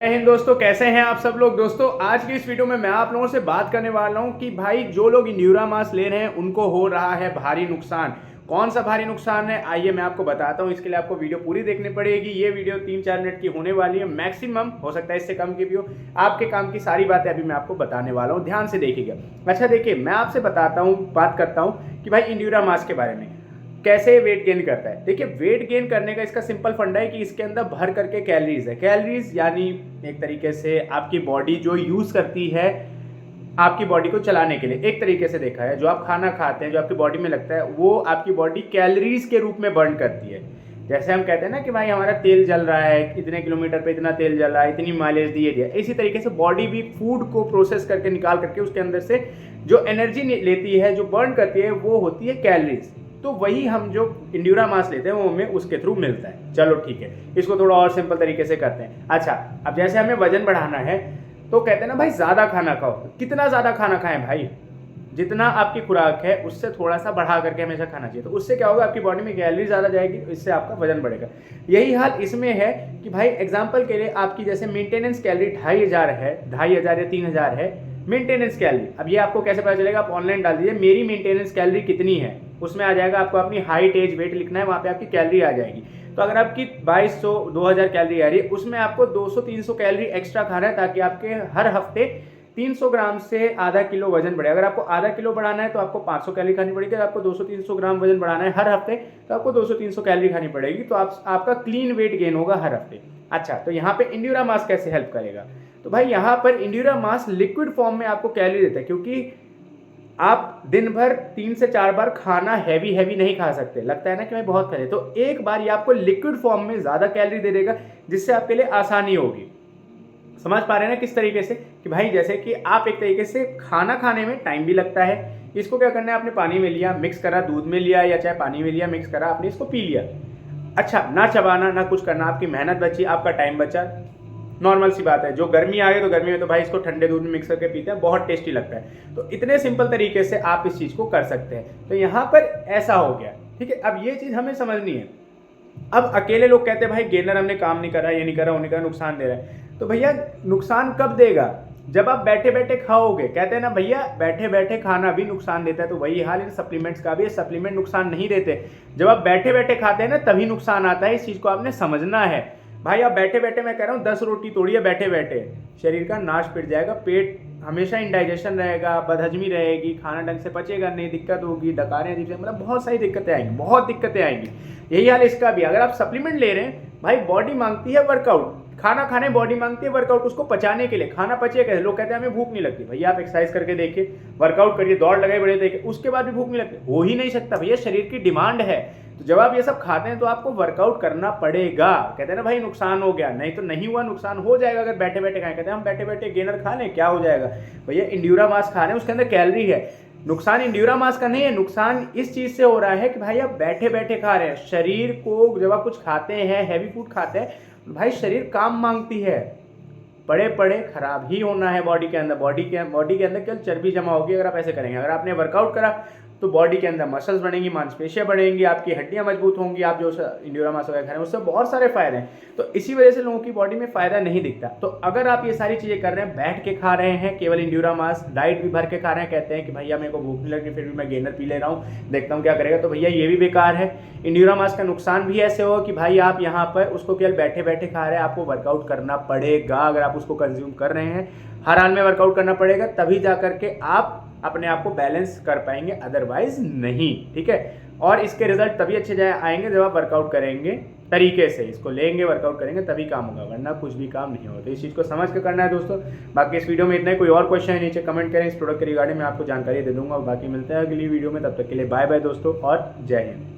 जय हिंद दोस्तों, कैसे हैं आप सब लोग। दोस्तों आज की इस वीडियो में मैं आप लोगों से बात करने वाला हूं कि भाई जो लोग इंड्यूरा मास ले रहे हैं उनको हो रहा है भारी नुकसान। कौन सा भारी नुकसान है आइए मैं आपको बताता हूं। इसके लिए आपको वीडियो पूरी देखनी पड़ेगी। ये वीडियो 3-4 मिनट की होने वाली है, मैक्सिमम हो सकता है इससे कम की भी हो। आपके काम की सारी बातें अभी मैं आपको बताने वाला हूँ, ध्यान से देखिएगा। अच्छा देखिए, मैं आपसे बताता हूँ, बात करता हूँ कि भाई इंड्यूरा मास के बारे में कैसे वेट गेन करता है। देखिए, वेट गेन करने का इसका सिंपल फंडा है कि इसके अंदर भर करके कैलोरीज है। कैलोरीज यानी एक तरीके से आपकी बॉडी जो यूज करती है आपकी बॉडी को चलाने के लिए, एक तरीके से देखा है जो आप खाना खाते हैं, जो आपकी बॉडी में लगता है, वो आपकी बॉडी कैलोरीज के रूप में बर्न करती है। जैसे हम कहते हैं ना कि भाई हमारा तेल जल रहा है, इतने किलोमीटर पे इतना तेल जल रहा है, इतनी माइलेज दिए दिया। इसी तरीके से बॉडी भी फूड को प्रोसेस करके निकाल करके उसके अंदर से जो एनर्जी लेती है, जो बर्न करती है, वो होती है कैलोरीज। तो वही हम जो इंड्यूरा मास लेते हैं वो हमें उसके थ्रू मिलता है। चलो ठीक है, इसको थोड़ा और सिंपल तरीके से करते हैं। अच्छा, अब जैसे हमें वजन बढ़ाना है तो कहते हैं ना भाई ज़्यादा खाना खाओ। कितना ज़्यादा खाना खाएं भाई? जितना आपकी खुराक है उससे थोड़ा सा बढ़ा करके हमेशा खाना चाहिए। तो उससे क्या होगा, आपकी बॉडी में कैलोरी ज़्यादा जाएगी, इससे आपका वजन बढ़ेगा। यही हाल इसमें है कि भाई एग्जांपल के लिए आपकी जैसे मेंटेनेंस कैलोरी 2500 है, 2500 या 3000 है मेंटेनेंस कैलोरी। अब ये आपको कैसे पता चलेगा? आप ऑनलाइन डाल दीजिए मेरी मेंटेनेंस कैलोरी कितनी है, उसमें आ जाएगा। आपको अपनी हाइट, एज, वेट लिखना है, वहाँ पे आपकी कैलोरी आ जाएगी। तो अगर आपकी 2200 2000 कैलोरी आ रही है, उसमें आपको 200-300 कैलोरी एक्स्ट्रा खाना है ताकि आपके हर हफ्ते 300 ग्राम से आधा किलो वजन बढ़े। अगर आपको आधा किलो बढ़ाना है तो आपको 500 कैलोरी खानी पड़ेगी। अगर आपको 200-300 ग्राम वजन बढ़ाना है हर हफ्ते तो आपको 200-300 कैलोरी खानी पड़ेगी। तो आपका क्लीन वेट गेन होगा हर हफ्ते। अच्छा, तो यहाँ पे इंड्यूरा मास कैसे हेल्प करेगा? तो भाई यहाँ पर इंड्यूरा मास लिक्विड फॉर्म में आपको कैलोरी देता है, क्योंकि आप दिन भर 3 से 4 बार खाना हैवी नहीं खा सकते। लगता है ना कि मैं बहुत खा लिया, तो एक बार ये आपको लिक्विड फॉर्म में ज़्यादा कैलोरी दे देगा, जिससे आपके लिए आसानी होगी। समझ पा रहे हैं ना किस तरीके से? कि भाई जैसे कि आप एक तरीके से खाना खाने में टाइम भी लगता है, इसको क्या करना है, आपने पानी में लिया, मिक्स करा, दूध में लिया या चाहे पानी में लिया, मिक्स करा, आपने इसको पी लिया। अच्छा, ना चबाना ना कुछ करना, आपकी मेहनत बची, आपका टाइम बचा। नॉर्मल सी बात है। जो गर्मी आ गई तो गर्मी में तो भाई इसको ठंडे दूध में मिक्स करके पीते हैं, बहुत टेस्टी लगता है। तो इतने सिंपल तरीके से आप इस चीज़ को कर सकते हैं। तो यहाँ पर ऐसा हो गया, ठीक है। अब ये चीज़ हमें समझनी है। अब अकेले लोग कहते हैं भाई गेनर हमने काम नहीं करा, ये नहीं करा, वो नहीं करा, नुकसान दे रहा है। तो भैया नुकसान कब देगा? जब आप बैठे बैठे खाओगे। कहते हैं ना भैया बैठे बैठे खाना भी नुकसान देता है। तो वही हाल इन सप्लीमेंट्स का भी है। सप्लीमेंट नुकसान नहीं देते। जब आप बैठे बैठे खाते हैं ना तभी नुकसान आता है। इस चीज़ को आपने समझना है। भाई आप बैठे बैठे, मैं कह रहा हूँ 10 रोटी तोड़िए बैठे बैठे, शरीर का नाश पिट जाएगा। पेट हमेशा इंडाइजेशन रहेगा, बदहजमी रहेगी, खाना ढंग से पचेगा नहीं, दिक्कत होगी, डकारें अजीब से, मतलब बहुत सारी दिक्कतें आएंगी, बहुत दिक्कतें आएंगी। यही हाल इसका भी। अगर आप सप्लीमेंट ले रहे हैं, भाई बॉडी मांगती है वर्कआउट, खाना खाने बॉडी मांगती है वर्कआउट, उसको पचाने के लिए। खाना पचे कैसे? लोग कहते हैं हमें भूख नहीं लगती। भैया आप एक्सरसाइज करके देखिए, वर्कआउट करिए, दौड़ लगाए बड़े देखिए, उसके बाद भी भूख नहीं लगती। हो ही नहीं सकता भैया, शरीर की डिमांड है। तो जब आप ये सब खाते हैं तो आपको वर्कआउट करना पड़ेगा। कहते हैं ना भाई नुकसान हो गया, नहीं तो नहीं हुआ, नुकसान हो जाएगा अगर बैठे बैठे खाएं। कहते हैं हम बैठे बैठे गेनर खा लें, क्या हो जाएगा? भैया इंड्यूरा मास खा रहे हैं, उसके अंदर कैलोरी है। नुकसान इंड्यूरा मास का नहीं है, नुकसान इस चीज से हो रहा है कि भाई आप बैठे बैठे खा रहे हैं। शरीर को जब आप कुछ खाते हैं, हैवी फूड खाते हैं, भाई शरीर काम मांगती है। पड़े पड़े खराब ही होना है बॉडी के अंदर। बॉडी के अंदर केवल चर्बी जमा होगी अगर आप ऐसे करेंगे। अगर आपने वर्कआउट करा तो बॉडी के अंदर मसल्स बढ़ेंगी, मांसपेशियां बढ़ेंगी, आपकी हड्डियां मजबूत होंगी। आप जो इंड्यूरा मास वगैरह खा रहे हैं उससे बहुत सारे फायदे हैं। तो इसी वजह से लोगों की बॉडी में फायदा नहीं दिखता। तो अगर आप ये सारी चीजें कर रहे हैं, बैठ के खा रहे हैं केवल इंड्यूरा मास, डाइट भी भर के खा रहे हैं, कहते हैं कि भैया मेरे को भूख नहीं लगी फिर भी मैं गेनर पी ले रहा हूँ, देखता हूँ क्या करेगा, तो भैया ये भी बेकार है। इंड्यूरा मास का नुकसान भी ऐसे हो कि भाई आप यहाँ पर उसको केवल बैठे बैठे खा रहे हैं, आपको वर्कआउट करना पड़ेगा। अगर आप उसको कंज्यूम कर रहे हैं, हर हाल में वर्कआउट करना पड़ेगा, तभी जा करके आप अपने आप को बैलेंस कर पाएंगे, अदरवाइज नहीं, ठीक है। और इसके रिजल्ट तभी अच्छे आएंगे जब आप वर्कआउट करेंगे तरीके से, इसको लेंगे, वर्कआउट करेंगे, तभी काम होगा, वरना कुछ भी काम नहीं होगा। तो इस चीज़ को समझ के करना है दोस्तों। बाकी इस वीडियो में इतना ही। कोई और क्वेश्चन है नीचे कमेंट करें, इस प्रोडक्ट के रिगार्डिंग मैं आपको जानकारी दे दूंगा। बाकी मिलते हैं अगली वीडियो में, तब तक के लिए बाय बाय दोस्तों और जय हिंद।